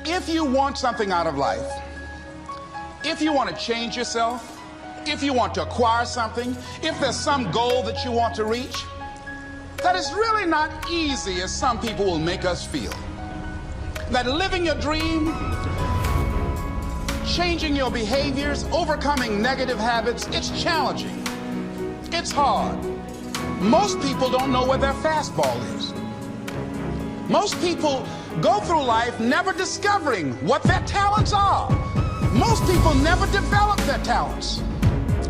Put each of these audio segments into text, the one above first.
If you want something out of life, if you want to change yourself, if you want to acquire something, if there's some goal that you want to reach, that is really not easy as some people will make us feel. That living your dream, changing your behaviors, overcoming negative habits, it's challenging. It's hard. Most people don't know where their fastball is. Most people go through life never discovering what their talents are. Most people never develop their talents.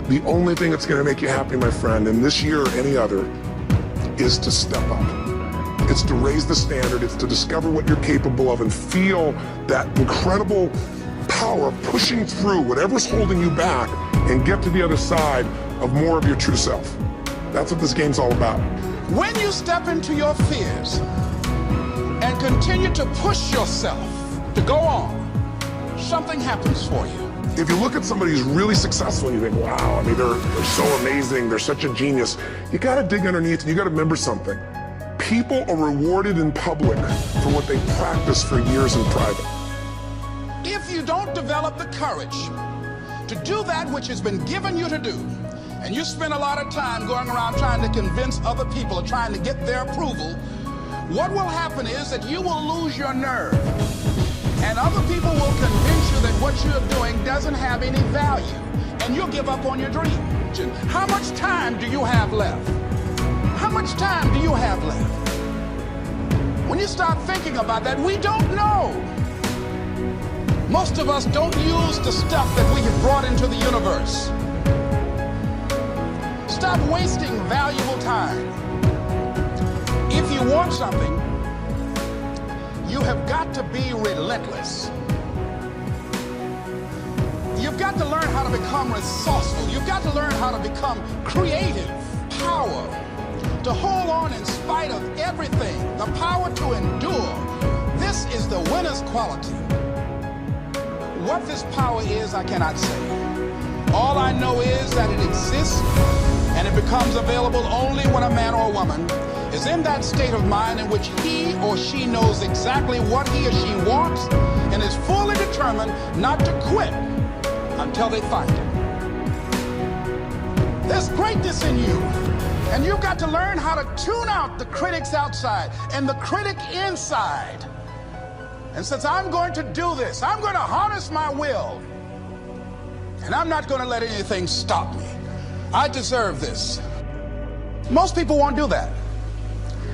The only thing that's going to make you happy, my friend, in this year or any other, is to step up. It's to raise the standard. It's to discover what you're capable of and feel that incredible power pushing through whatever's holding you back and get to the other side of more of your true self. That's what this game's all about. When you step into your fears and continue to push yourself to go on, something happens for you. If you look at somebody who's really successful and you think, wow, I mean, they're so amazing, they're such a genius, you gotta dig underneath and you gotta remember something. People are rewarded in public for what they practice for years in private. If you don't develop the courage to do that which has been given you to do, and you spend a lot of time going around trying to convince other people or trying to get their approval, what will happen is that you will lose your nerve. And other people will convince you that what you're doing doesn't have any value, and you'll give up on your dream. How much time do you have left? How much time do you have left? When you start thinking about that, we don't know. Most of us don't use the stuff that we have brought into the universe. Stop wasting valuable time. If you want something, you have got to be relentless. You've got to learn how to become resourceful. You've got to learn how to become creative. Power to hold on in spite of everything. The power to endure. This is the winner's quality. What this power is, I cannot say. All I know is that it exists, and it becomes available only when a man or a woman is in that state of mind in which he or she knows exactly what he or she wants and is fully determined not to quit until they find it. There's greatness in you, and you've got to learn how to tune out the critics outside and the critic inside. And since I'm going to do this, I'm going to harness my will, and I'm not going to let anything stop me. I deserve this. Most people won't do that.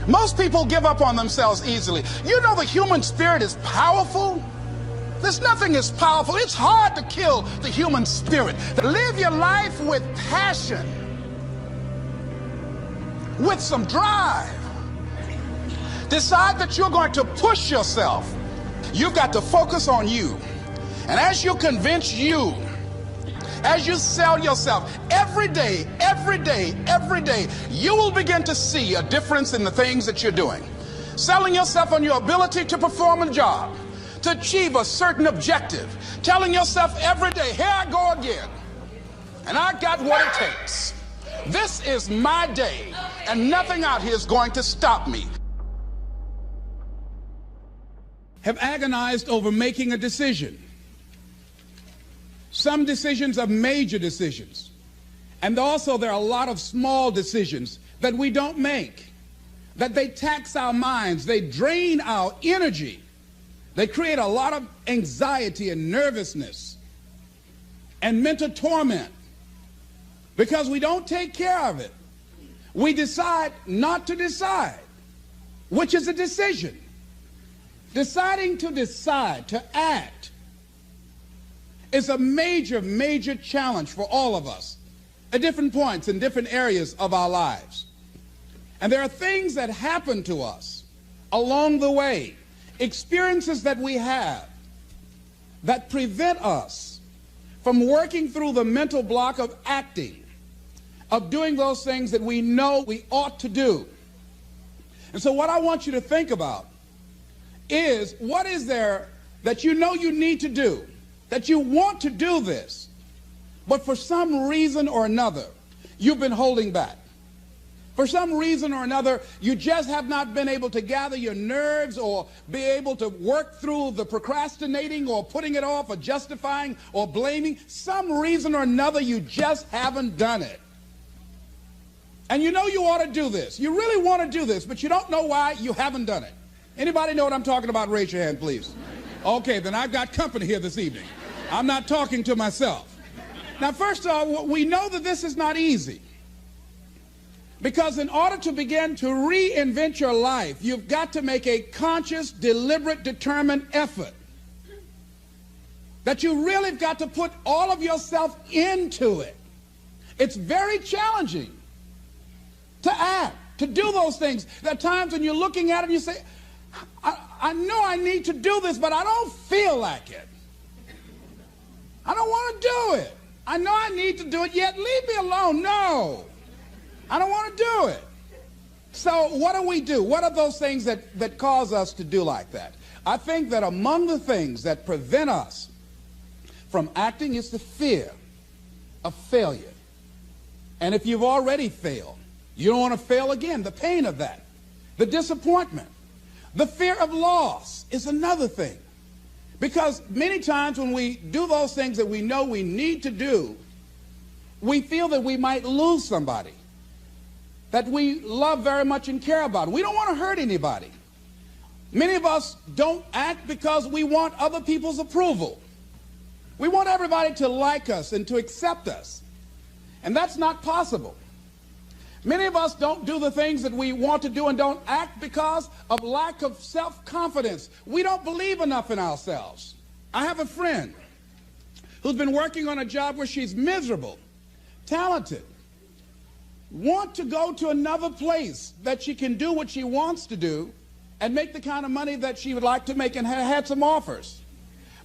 Most people give up on themselves easily. You know the human spirit is powerful. There's nothing as powerful. It's hard to kill the human spirit. Live your life with passion, with some drive. Decide that you're going to push yourself. You've got to focus on you. And as you convince you, as you sell yourself every day, you will begin to see a difference in the things that you're doing. Selling yourself on your ability to perform a job, to achieve a certain objective. Telling yourself every day, here I go again, and I got what it takes. This is my day, and nothing out here is going to stop me. Have agonized over making a decision. Some decisions are major decisions. And also there are a lot of small decisions that we don't make, that they tax our minds, they drain our energy. They create a lot of anxiety and nervousness and mental torment because we don't take care of it. We decide not to decide, which is a decision. Deciding to decide, to act, is a major, major challenge for all of us at different points in different areas of our lives. And there are things that happen to us along the way, experiences that we have that prevent us from working through the mental block of acting, of doing those things that we know we ought to do. And so what I want you to think about is, what is there that you know you need to do, that you want to do this, but for some reason or another, you've been holding back. For some reason or another, you just have not been able to gather your nerves or be able to work through the procrastinating or putting it off or justifying or blaming. Some reason or another, you just haven't done it. And you know you ought to do this. You really want to do this, but you don't know why you haven't done it. Anybody know what I'm talking about? Raise your hand, please. Okay, then I've got company here this evening. I'm not talking to myself. Now, first of all, we know that this is not easy. Because in order to begin to reinvent your life, you've got to make a conscious, deliberate, determined effort. That you really have got to put all of yourself into it. It's very challenging to act, to do those things. There are times when you're looking at it and you say, I know I need to do this, but I don't feel like it. I don't want to do it. I know I need to do it, yet leave me alone. No. I don't want to do it. So what do? What are those things that cause us to do like that? I think that among the things that prevent us from acting is the fear of failure. And if you've already failed, you don't want to fail again. The pain of that, the disappointment, the fear of loss is another thing. Because many times when we do those things that we know we need to do, we feel that we might lose somebody that we love very much and care about. We don't want to hurt anybody. Many of us don't act because we want other people's approval. We want everybody to like us and to accept us. And that's not possible. Many of us don't do the things that we want to do and don't act because of lack of self-confidence. We don't believe enough in ourselves. I have a friend who's been working on a job where she's miserable, talented, want to go to another place that she can do what she wants to do and make the kind of money that she would like to make, and had some offers.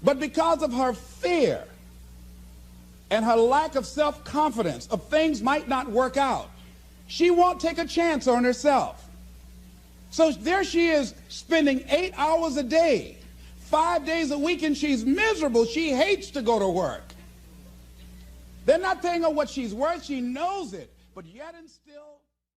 But because of her fear and her lack of self-confidence of things might not work out, she won't take a chance on herself. So there she is spending 8 hours a day, 5 days a week, and she's miserable. She hates to go to work. They're not paying her what she's worth. She knows it. But yet and still